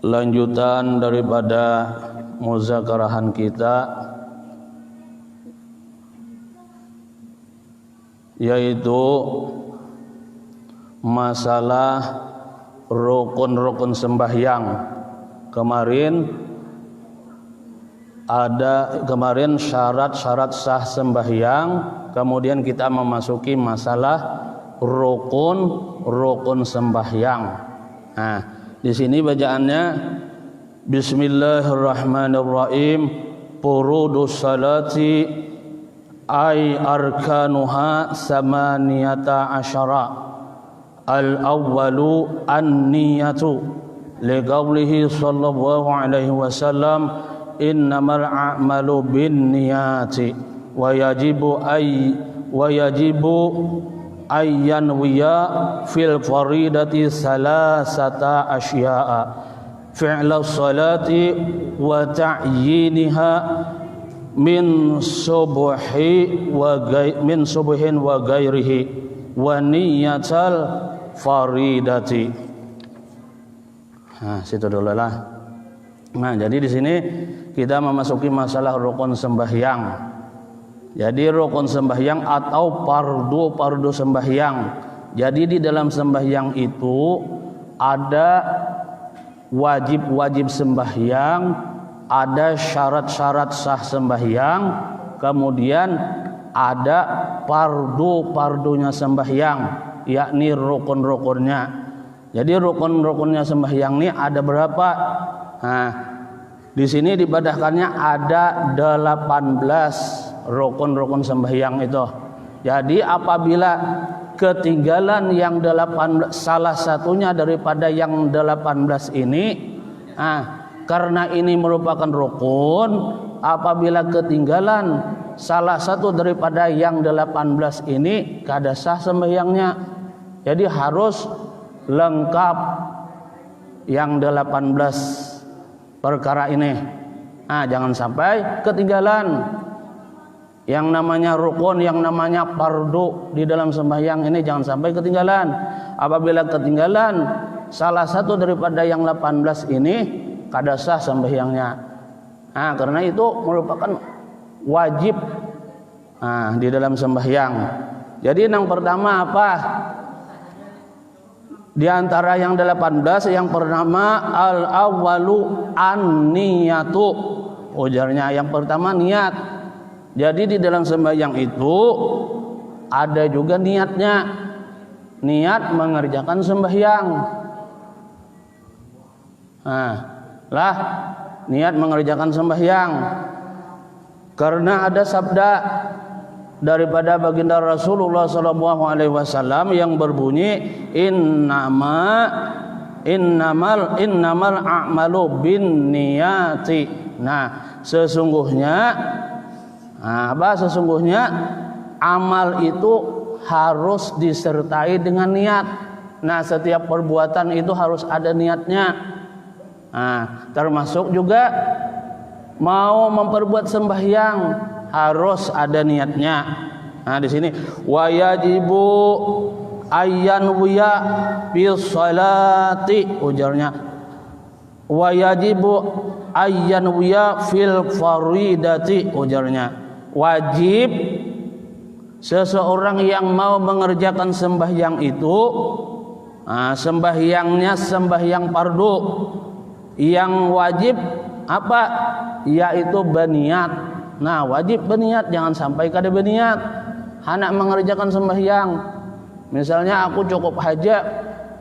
lanjutan daripada muzakarahan kita, yaitu masalah rukun-rukun sembahyang. Kemarin syarat-syarat sah sembahyang, kemudian kita memasuki masalah rukun sembahyang. Nah, di sini bacaannya Bismillahirrahmanirrahim. Furudus salati ay arkanuha samaniyata asyara. Al-awwalu an-niyatu liqaulihi sallallahu alaihi wasallam innamal a'malu binniyati wa yajibu ayyanwiya fil faridati salasata asya'a fi'la salati wa ta'yiniha min subuhin wa ghairihi wa niyatal faridati. Nah, situ dulu lah. Nah, jadi di sini kita memasuki masalah rukun sembahyang. Jadi rukun sembahyang atau fardu sembahyang. Jadi di dalam sembahyang itu ada wajib sembahyang, ada syarat-syarat sah sembahyang, kemudian ada fardunya sembahyang, yakni rukun-rukunnya. Jadi rukun-rukunnya sembahyang ini ada berapa? Nah, di sini dibadahkannya ada 18 rukun-rukun sembahyang itu. Jadi apabila ketinggalan yang 18, salah satunya daripada yang 18 ini, karena ini merupakan rukun, apabila ketinggalan salah satu daripada yang 18 ini, kada sah sembahyangnya. Jadi harus lengkap yang 18 perkara ini. Jangan sampai ketinggalan yang namanya rukun, yang namanya fardu di dalam sembahyang ini, jangan sampai ketinggalan. Apabila ketinggalan salah satu daripada yang 18 ini, kada sah sembahyangnya. Karena itu merupakan wajib di dalam sembahyang. Jadi yang pertama apa? Di antara yang 18, yang pertama al-awwalu an-niyatu. Ujarnya yang pertama niat. Jadi di dalam sembahyang itu ada juga niatnya. Niat mengerjakan sembahyang. Niat mengerjakan sembahyang. Karena ada sabda daripada baginda Rasulullah SAW yang berbunyi innamal a'malu binniyati. Sesungguhnya amal itu harus disertai dengan niat. Setiap perbuatan itu harus ada niatnya. Termasuk juga mau memperbuat sembahyang harus ada niatnya. Di sini wa yajibu ayyanwiya bis salati. Ujarnya wa yajibu ayyanwiya fil faridati. Ujarnya wajib seseorang yang mau mengerjakan sembahyang itu, sembahyangnya sembahyang fardu, yang wajib apa? Yaitu berniat. Wajib berniat, jangan sampai kada berniat hendak mengerjakan sembahyang. Misalnya aku cukup haja,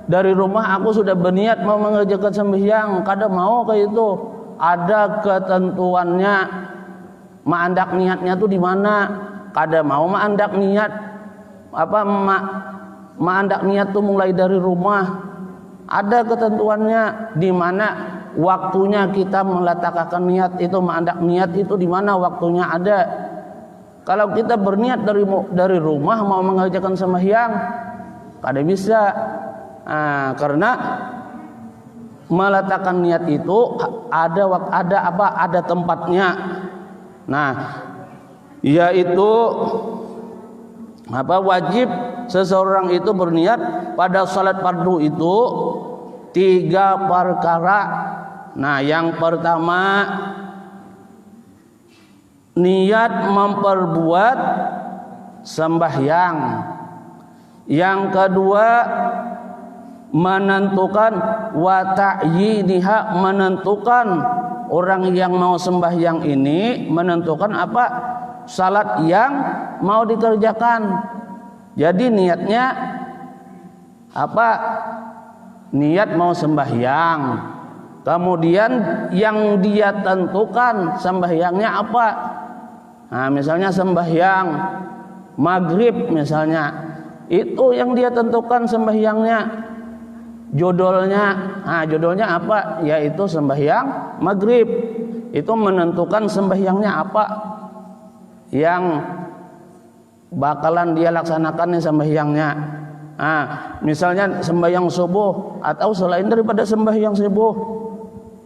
dari rumah aku sudah berniat mau mengerjakan sembahyang, kada mau kayak itu. Ada ketentuannya, maandak niatnya tuh di mana. Kada mau maandak niat maandak niat tuh mulai dari rumah. Ada ketentuannya di mana waktunya kita meletakkan niat itu, maandak niat itu di mana waktunya ada. Kalau kita berniat dari rumah mau mengerjakan sembahyang, kada bisa. Karena meletakkan niat itu ada tempatnya. Yaitu wajib seseorang itu berniat pada salat fardu itu 3 perkara Nah, yang pertama niat memperbuat sembahyang. Yang kedua menentukan wa ta'yiniha, menentukan orang yang mau sembahyang ini menentukan apa salat yang mau dikerjakan. Jadi niatnya apa? Niat mau sembahyang. Kemudian yang dia tentukan sembahyangnya apa? Nah, misalnya sembahyang maghrib misalnya, itu yang dia tentukan sembahyangnya, judulnya. Nah, judulnya apa? Yaitu sembahyang maghrib. Itu menentukan sembahyangnya apa yang bakalan dia laksanakan nih sembahyangnya. Nah, misalnya sembahyang subuh atau selain daripada sembahyang subuh.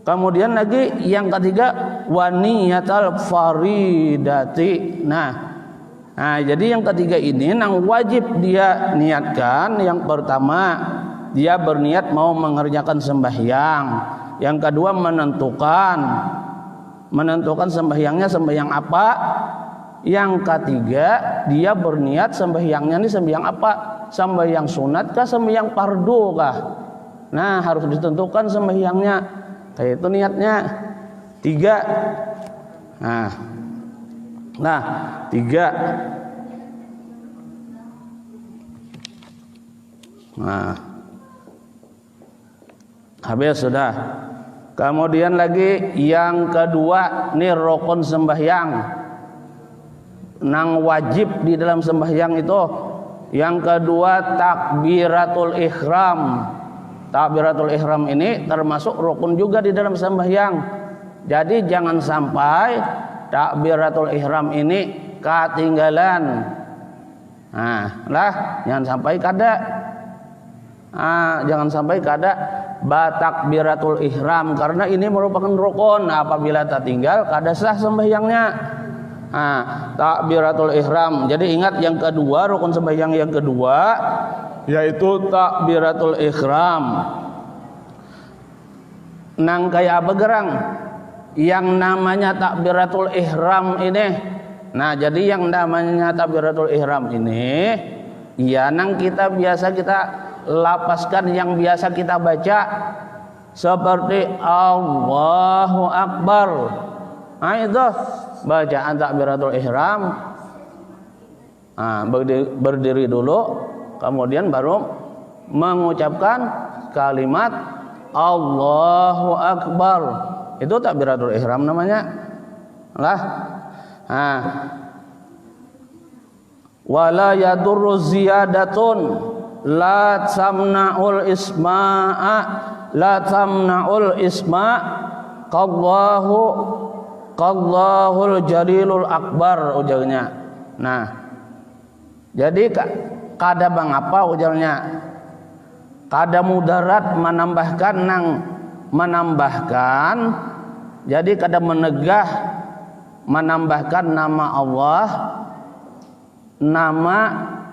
Kemudian lagi yang ketiga wa niyatal faridati. Nah, jadi yang ketiga ini yang wajib dia niatkan. Yang pertama dia berniat mau mengerjakan sembahyang. Yang kedua menentukan sembahyangnya sembahyang apa. Yang ketiga dia berniat sembahyangnya ini sembahyang apa? Sembahyang sunat kah, sembahyang fardu kah? Nah, harus ditentukan sembahyangnya. Kayak itu niatnya. 3. Nah, 3. Nah, habis sudah. Kemudian lagi yang kedua nih rukun sembahyang nang wajib di dalam sembahyang itu. Yang kedua takbiratul ihram. Takbiratul ihram ini termasuk rukun juga di dalam sembahyang. Jadi jangan sampai takbiratul ihram ini ketinggalan. Jangan sampai kada. Jangan sampai kada takbiratul ihram karena ini merupakan rukun. Apabila tertinggal kada sah sembahyangnya. Takbiratul ihram. Jadi ingat yang kedua, rukun sembahyang yang kedua yaitu takbiratul ihram. Nang kayak apa gerang? Yang namanya takbiratul ihram ini. Nah, jadi yang namanya takbiratul ihram ini ya nang kita lapaskan yang biasa kita baca seperti Allahu Akbar. Nah, itu bacaan takbiratul ihram. Berdiri dulu, kemudian baru mengucapkan kalimat Allahu Akbar. Itu takbiratul ihram namanya. Wala yadurru ziyadatun la tamna'ul isma qallahul jalilul akbar ujarnya. Nah, jadi kada bang apa ujarnya? Kada mudarat menambahkan. Jadi kada menambahkan nama Allah, nama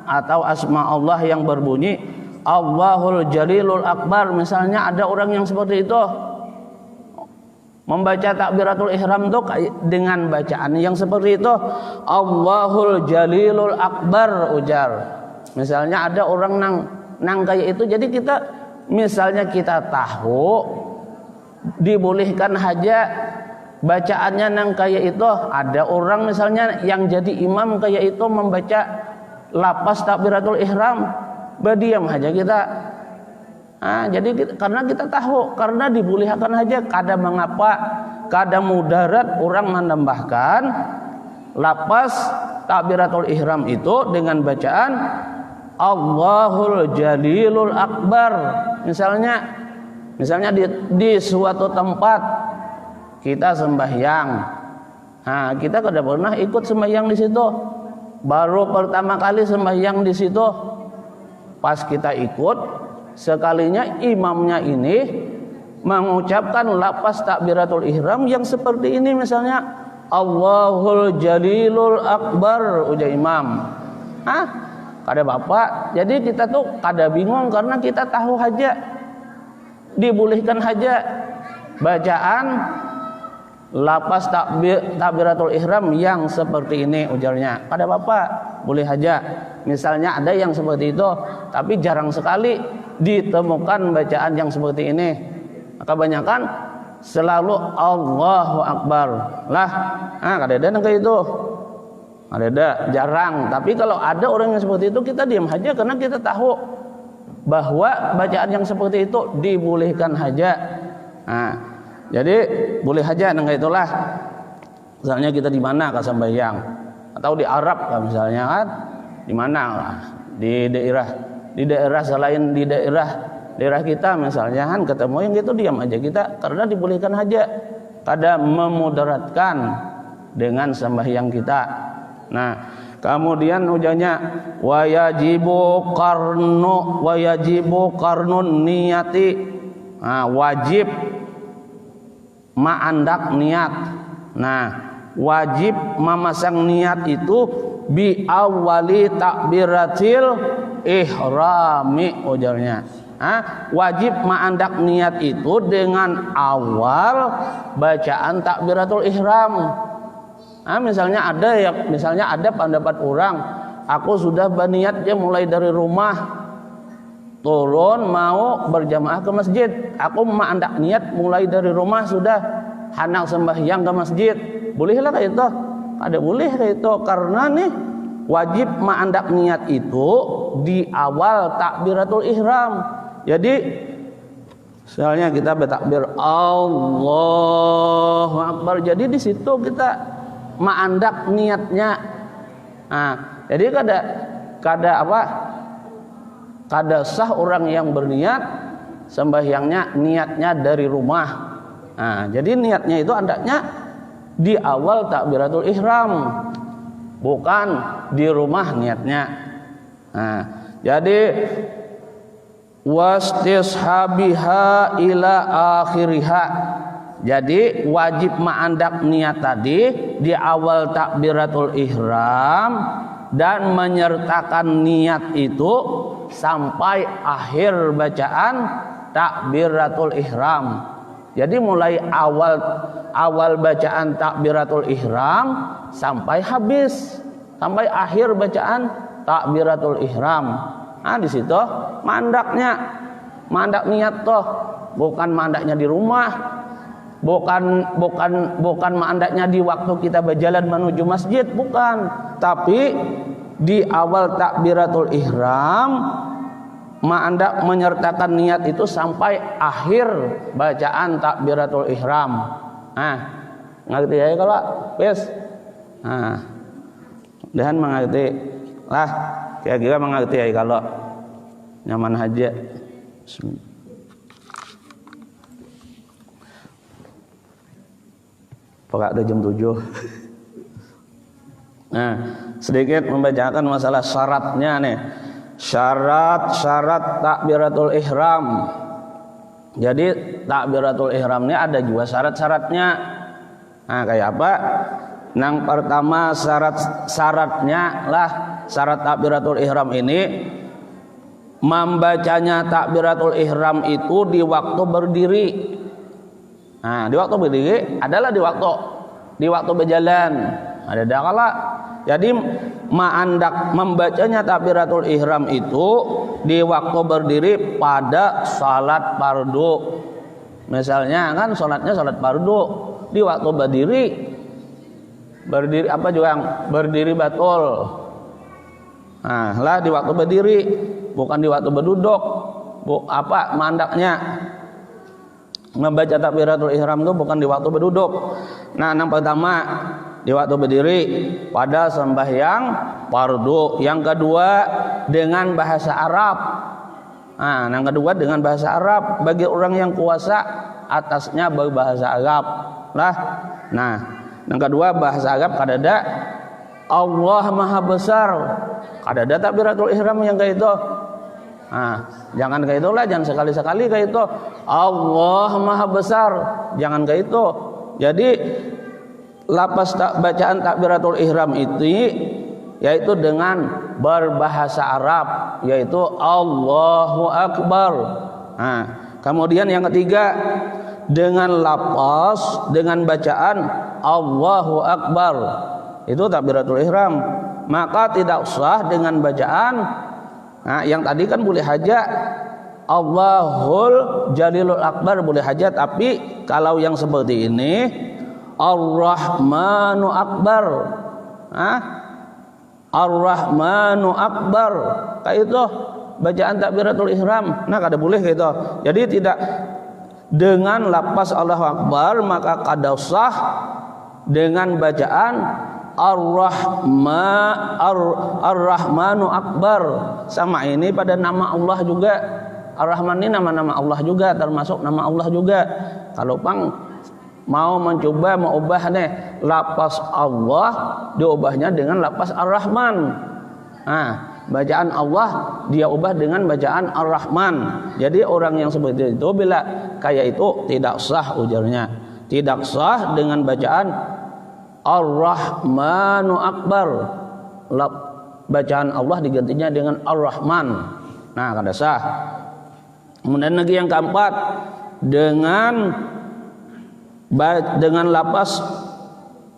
atau asma Allah yang berbunyi Allahul Jalilul Akbar. Misalnya ada orang yang seperti itu membaca takbiratul ihram itu dengan bacaan yang seperti itu Allahul Jalilul Akbar ujar. Misalnya ada orang nang kayak itu. Jadi kita misalnya kita tahu dibolehkan aja bacaannya nang kayak itu. Ada orang misalnya yang jadi imam kayak itu membaca lapas takbiratul ihram, berdiam aja kita. Jadi karena kita tahu, karena dibolehkan aja, kada mengapa, kada mudarat orang menambahkan lapas takbiratul ihram itu dengan bacaan Allahul Jalilul Akbar. Misalnya di suatu tempat kita sembahyang, kita kada pernah ikut sembahyang di situ, baru pertama kali sembahyang di situ. Pas kita ikut, sekalinya imamnya ini mengucapkan lapas takbiratul ihram yang seperti ini, misalnya Allahul Jalilul Akbar ujar imam. Kada bapak. Jadi kita tuh kada bingung karena kita tahu aja, dibolehkan aja. bacaan lapas takbiratul ihram yang seperti ini ujarnya. Pada Bapak boleh aja. Misalnya ada yang seperti itu, tapi jarang sekali ditemukan bacaan yang seperti ini. Kebanyakan selalu Allahu Akbar lah. Kadang-kadang kayak itu. Ada jarang. Tapi kalau ada orang yang seperti itu, kita diam aja karena kita tahu bahwa bacaan yang seperti itu dibolehkan aja. Jadi boleh aja kayak itulah. Misalnya kita di mana sembahyang atau di Arab misalnya kan, di mana lah, di daerah selain di daerah kita misalnya kan ketemu yang gitu, diam aja kita karena dibolehkan aja. Kada memudaratkan dengan sembahyang kita. Nah, kemudian ujarnya wajibu qarnun niyati. Wajib ma'andak niat. Nah, wajib memasang niat itu bi awali takbiratil ihrami ujarnya. Wajib ma'andak niat itu dengan awal bacaan takbiratul ihram. Misalnya ada pendapat orang, aku sudah berniat mulai dari rumah turun mau berjamaah ke masjid. Aku ma'andak niat mulai dari rumah sudah hendak sembahyang ke masjid. Bolehlah kayak itu? Ada boleh kayak itu karena nih wajib ma'andak niat itu di awal takbiratul ihram. Jadi misalnya kita bertakbir Allahu Akbar. Jadi di situ kita ma'andak niatnya. Jadi kada sah orang yang berniat sembahyangnya niatnya dari rumah. Jadi niatnya itu andaknya di awal takbiratul ihram, bukan di rumah niatnya. Jadi wastishabiha ila akhiriha. Jadi wajib ma'andak niat tadi di awal takbiratul ihram dan menyertakan niat itu sampai akhir bacaan takbiratul ihram. Jadi mulai awal bacaan takbiratul ihram sampai habis, sampai akhir bacaan takbiratul ihram. Di situ mandak niat toh, bukan mandaknya di rumah. Bukan mandaknya di waktu kita berjalan menuju masjid, bukan. Tapi di awal takbiratul ihram mandak menyertakan niat itu sampai akhir bacaan takbiratul ihram. Ngerti ya kalau wes. Dan mengerti lah, kira-kira mengerti ya kalau nyaman aja. Pokoknya udah jam 7. Sedikit membacakan masalah syaratnya nih. Syarat takbiratul ihram. Jadi takbiratul ihram ini ada juga syarat-syaratnya. Kayak apa? Yang pertama syaratnya lah, syarat takbiratul ihram ini membacanya takbiratul ihram itu di waktu berdiri. Di waktu berdiri adalah di waktu berjalan. Ada kala. Jadi ma'andak membacanya takbiratul ihram itu di waktu berdiri pada salat fardu. Misalnya kan salatnya salat fardu di waktu berdiri apa juga yang berdiri batul. Lah di waktu berdiri, bukan di waktu berduduk. Mandaknya membaca takbiratul ihram itu bukan di waktu berduduk. Yang pertama di waktu berdiri pada sembahyang fardu. Yang kedua dengan bahasa Arab. Yang kedua dengan bahasa Arab bagi orang yang kuasa atasnya berbahasa Arab lah. Yang kedua bahasa Arab kadada Allah Maha Besar. Kadada takbiratul ihram yang kayak itu. Jangan kayak itulah, jangan sekali-sekali kayak itu. Allah Maha Besar, jangan kayak itu. Jadi lapas bacaan takbiratul ihram itu yaitu dengan berbahasa Arab, yaitu Allahu Akbar. Kemudian yang ketiga dengan lafaz, dengan bacaan Allahu Akbar. Itu takbiratul ihram. Maka tidak sah dengan bacaan, nah, yang tadi kan boleh saja Allahul Jalilul Akbar boleh saja, tapi kalau yang seperti ini Ar-Rahmanu Akbar, Ar-Rahmanu Akbar, kayak itu bacaan takbiratul ihram. Nah, kada boleh gitu. Jadi tidak dengan lafaz Allahu Akbar, maka kada sah dengan bacaan Ar-Rahmanu Akbar. Sama ini pada nama Allah juga. Ar-Rahman ini nama-nama Allah juga, termasuk nama Allah juga. Kalau pang mau mencoba mengubah nih lafaz Allah, diubahnya dengan lafaz Ar-Rahman. Nah, bacaan Allah dia ubah dengan bacaan Ar-Rahman. Jadi orang yang seperti itu bila kayak itu tidak sah ujarnya. Tidak sah dengan bacaan Ar-Rahmanu Akbar. Bacaan Allah digantinya dengan Ar-Rahman. Nah, kada sah. Kemudian lagi yang keempat, dengan lafaz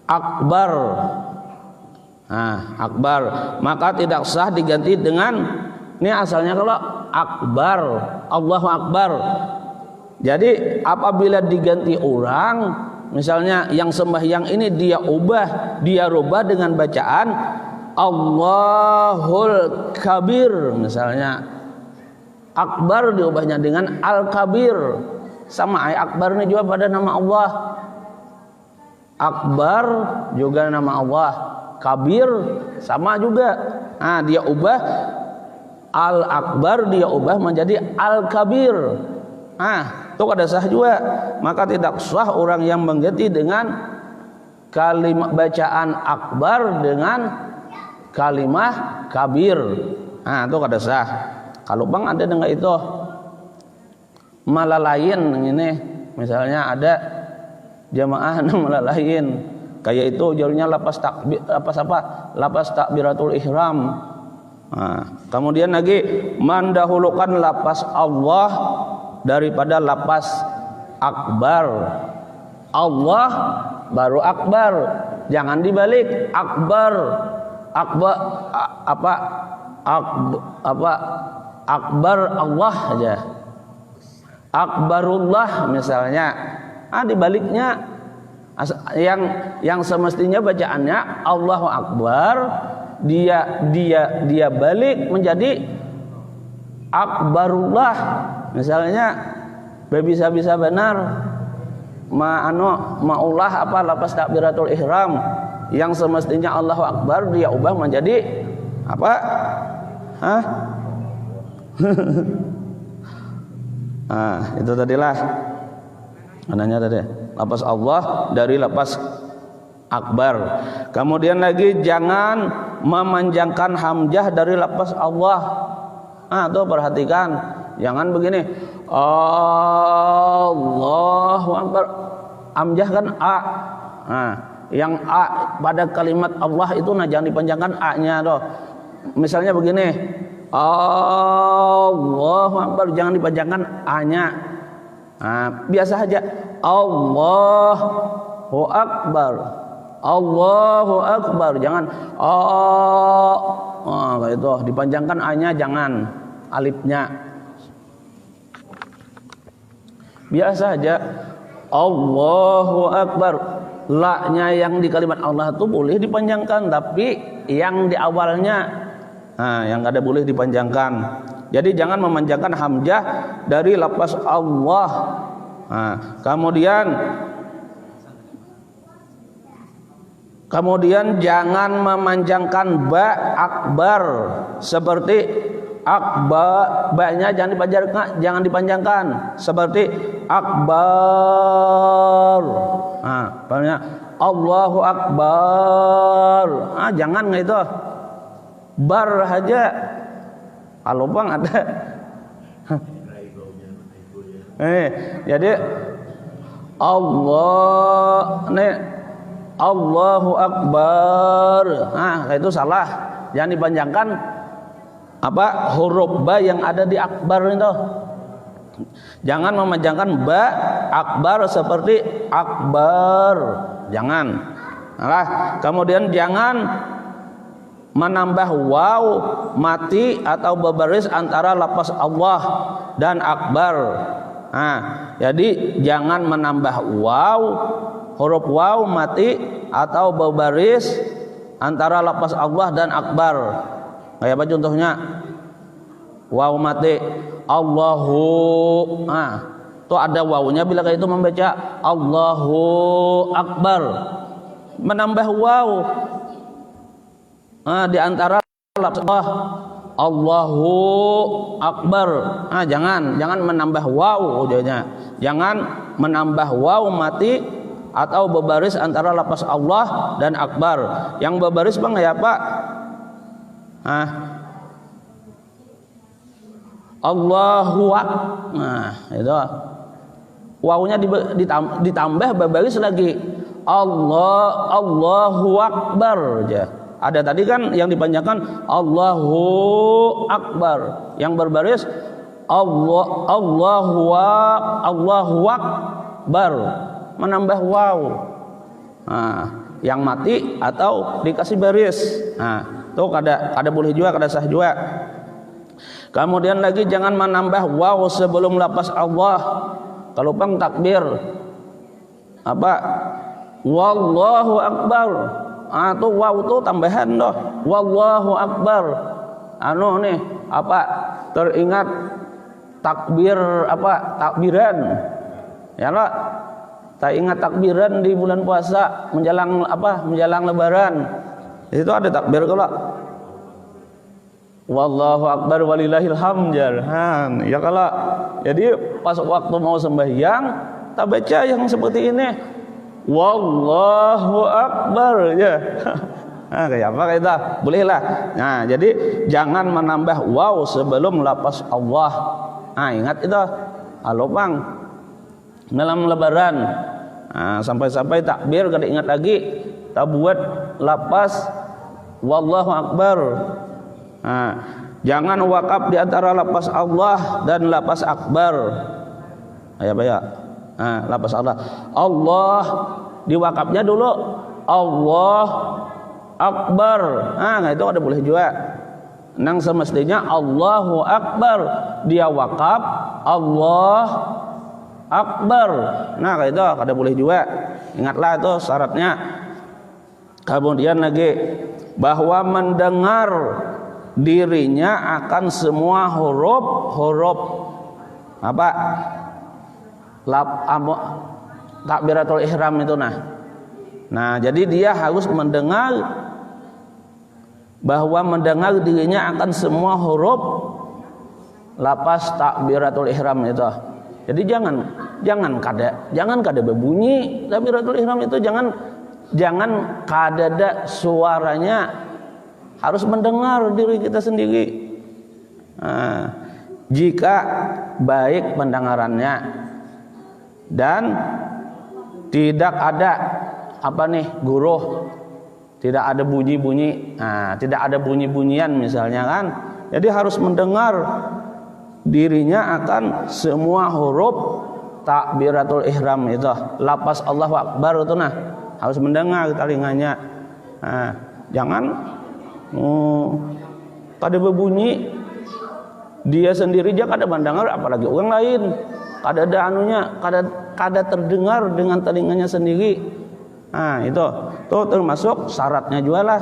Akbar. Nah, Akbar, maka tidak sah diganti dengan, ini asalnya kalau Akbar, Allahu Akbar. Jadi apabila diganti orang, misalnya yang sembahyang ini dia rubah dengan bacaan Allahul Kabir, misalnya Akbar diubahnya dengan Al-Kabir. Sama Akbar ini juga pada nama Allah. Akbar juga nama Allah. Kabir sama juga. Nah, dia ubah Al-Akbar, dia ubah menjadi Al-Kabir. Nah, itu kada sah juga. Maka tidak sah orang yang mengganti dengan kalimat bacaan Akbar dengan kalimah Kabir. Nah, itu kada sah. Kalau bang ada dengan itu malah lain ini, misalnya ada jamaah malah lain kayak itu jalurnya lapas takbiratul ihram. Nah, kemudian lagi mendahulukan lapas Allah daripada lapas Akbar. Allah baru Akbar, jangan dibalik. Akbar Akbar Allah aja. Akbarullah misalnya. Dibaliknya yang semestinya bacaannya Allahu Akbar, dia balik menjadi Akbarullah. Misalnya bisa benar maulah apa lapas takbiratul ihram yang semestinya Allahu Akbar dia ubah menjadi apa? Itu tadilah ananya tadi lapas Allah dari lapas Akbar. Kemudian lagi jangan memanjangkan hamzah dari lapas Allah. Tuh perhatikan, jangan begini Allahu Akbar, hamzah kan A. Yang A pada kalimat Allah itu jangan dipanjangkan A-nya tuh. Misalnya begini Allahu Akbar, jangan dipanjangkan A-nya. Biasa aja Allahu Akbar, Allahu Akbar, jangan kayak itu dipanjangkan A-nya, jangan alifnya. Biasa aja Allahu Akbar, la-nya yang di kalimat Allah itu boleh dipanjangkan, tapi yang di awalnya yang kada boleh dipanjangkan. Jadi jangan memanjangkan hamzah dari lafaz Allah. Kemudian jangan memanjangkan ba akbar, seperti akbar, ba-nya jangan dipanjangkan seperti akbar. Banyak Allahu Akbar. Jangan gitu. Bar aja. Kalau bang ada. Jadi Allahu Akbar. Itu salah. Jangan dipanjangkan huruf ba yang ada di akbar itu. Jangan memanjangkan ba akbar seperti akbar. Jangan. Nah, kemudian jangan menambah waw mati atau berbaris antara lafaz Allah dan akbar. Nah, jadi jangan menambah waw, huruf waw mati atau berbaris antara lafaz Allah dan akbar. Kayak apa contohnya? Waw mati Allahu. Nah, itu ada wawunya bila kayak itu membaca Allahu akbar. Menambah waw. Nah, di antara lafaz Allah Allahu akbar. Nah, jangan menambah waw ujungnya. Jangan menambah waw mati atau berbaris antara lafaz Allah dan akbar. Yang berbaris Bang ya Pak? Allahu akbar. Nah, itu. Wawunya ditambah berbaris lagi. Allahu akbar aja. Ada tadi kan yang dipanjangkan Allahu akbar. Yang berbaris Allahu akbar. Menambah waw. Nah, yang mati atau dikasih baris. Nah, itu kada boleh juga, kada sah juga. Kemudian lagi jangan menambah waw sebelum lafaz Allah. Kalau Bang takbir apa? Wallahu akbar. Tuh waw tuh tambahan doh. Wallahu akbar. Nih apa? Teringat takbir apa? Takbiran. Ya lah. Tak ingat takbiran di bulan puasa menjelang lebaran. Itu ada takbir kalau Wallahu akbar walillahil hamd. Ya kalau jadi pas waktu mau sembahyang tak baca yang seperti ini. Wallahu akbar ya. Nah, kayak apa kita? Bolehlah. Nah, jadi jangan menambah waw sebelum lafaz Allah. Nah, ingat itu. Halo Bang. Dalam lebaran. Nah, sampai-sampai takbir kada ingat lagi. Tak buat lafaz wallahu akbar. Nah, jangan wakaf di antara lafaz Allah dan lafaz akbar. Apa ya? Nah, lafaz Allah. Allah diwakafnya dulu Allah akbar. Nah, itu ada boleh juga. Nang semestinya Allahu akbar, dia wakaf Allah akbar. Nah, kayak itu ada boleh juga. Ingatlah itu syaratnya. Kemudian lagi bahwa mendengar dirinya akan semua huruf apa? Takbiratul ihram itu nah jadi dia harus mendengar bahwa mendengar dirinya akan semua huruf lafaz takbiratul ihram itu. Jadi jangan kada berbunyi takbiratul ihram itu, jangan kada ada suaranya, harus mendengar diri kita sendiri. Nah, jika baik pendengarannya dan tidak ada guruh, tidak ada bunyi-bunyi, tidak ada bunyi-bunyian misalnya kan. Jadi harus mendengar dirinya akan semua huruf takbiratul ihram itu, lafaz Allahu akbar itu harus mendengar telinganya. Jangan kada berbunyi, dia sendiri aja kada mendengar, apalagi orang lain. Kada ada kada terdengar dengan telinganya sendiri. Itu termasuk syaratnya juga lah.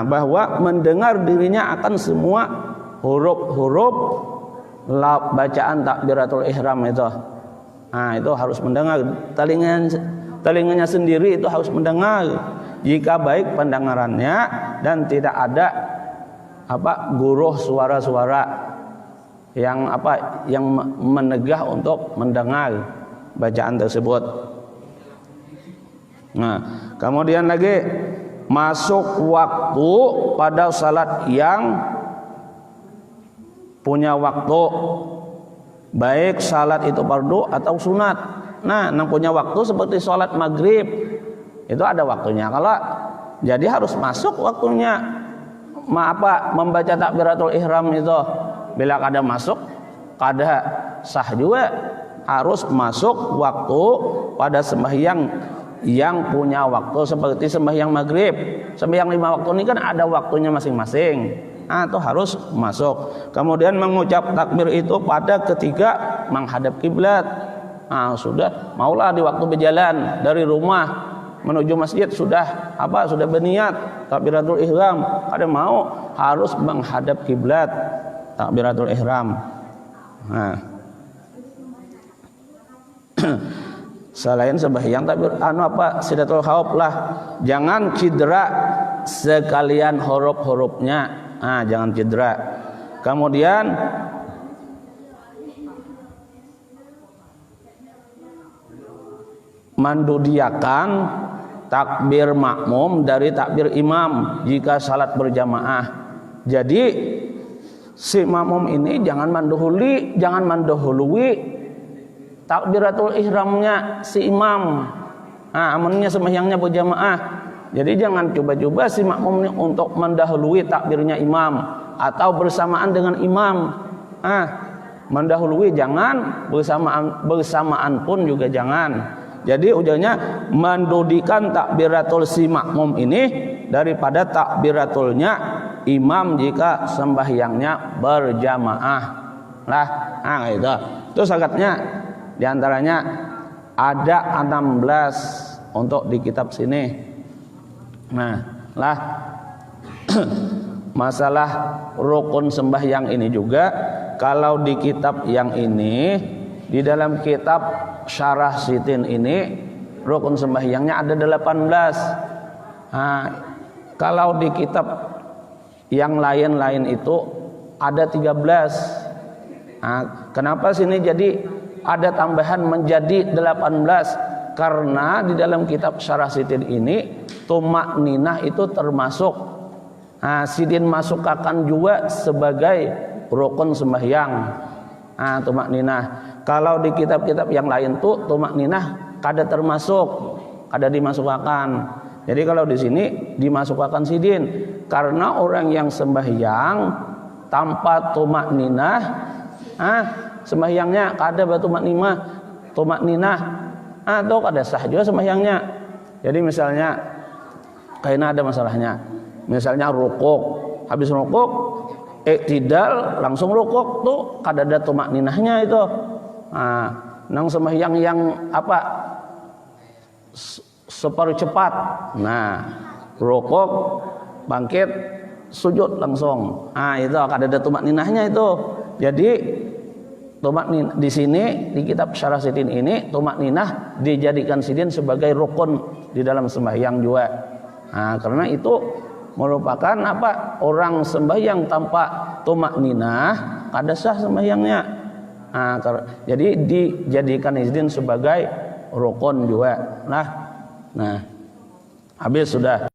Bahwa mendengar dirinya akan semua huruf-huruf bacaan takbiratul ihram itu. Itu harus mendengar, telinganya sendiri itu harus mendengar. Jika baik pendengarannya dan tidak ada guruh suara-suara yang menegah untuk mendengar bacaan tersebut. Nah, kemudian lagi masuk waktu pada salat yang punya waktu, baik salat itu fardu atau sunat. Nah, yang punya waktu seperti salat maghrib itu ada waktunya. Kalau jadi harus masuk waktunya. Membaca takbiratul ihram itu bila kada masuk, kada sah juga, harus masuk waktu pada sembahyang yang punya waktu seperti sembahyang maghrib. Sembahyang 5 waktu ini kan ada waktunya masing-masing. Itu harus masuk. Kemudian mengucap takbir itu pada ketika menghadap kiblat. Sudah maulah di waktu berjalan dari rumah menuju masjid sudah berniat takbiratul ihram, ada mau harus menghadap kiblat takbiratul ihram. Selain sembahyang takbir sidatul khauf lah, jangan cedera sekalian huruf-hurufnya. Jangan cedera. Kemudian mandudiakan takbir makmum dari takbir imam jika salat berjamaah. Jadi si makmum ini jangan mendahului takbiratul ihramnya si imam. Amannya sembahyangnya berjamaah. Jadi jangan coba-coba si makmum ini untuk mendahului takbirnya imam atau bersamaan dengan imam. Mendahului jangan, bersamaan pun juga jangan. Jadi ujarnya mendudikan takbiratul si makmum ini daripada takbiratulnya imam jika sembahyangnya berjamaah. Gitu. Itu syaratnya diantaranya ada 16 untuk di kitab sini. Masalah rukun sembahyang ini juga kalau di kitab yang ini, di dalam kitab Syarah Sitin ini rukun sembahyangnya ada 18. Kalau di kitab yang lain-lain itu ada 13. Kenapa sini jadi ada tambahan menjadi 18? Karena di dalam kitab Syarah Sitin ini tumak ninah itu termasuk. Sidin masukkan juga sebagai rukun sembahyang. Tumak ninah. Kalau di kitab-kitab yang lain tuh tumak ninah kada termasuk, kada dimasukkan. Jadi kalau di sini dimasukkan sidin karena orang yang sembahyang tanpa tumak ninah, sembahyangnya kada tumak ninah, atau kada sah juga sembahyangnya. Jadi misalnya kayaknya ada masalahnya. Misalnya rukuk, habis rukuk iktidal langsung rukuk tuh kada ada tumak ninahnya itu. Nang sembahyang yang sepercepat. Rukuk, bangkit, sujud langsung. Itu kada ada tumak ninahnya itu. Jadi tumak ninah di sini di kitab Syarah Sitin ini tumak ninah dijadikan sidin sebagai rukun di dalam sembahyang juga. Karena itu merupakan orang sembahyang tanpa tumak ninah kada sah sembahyangnya. Jadi dijadikan izin sebagai rukun juga. Habis sudah.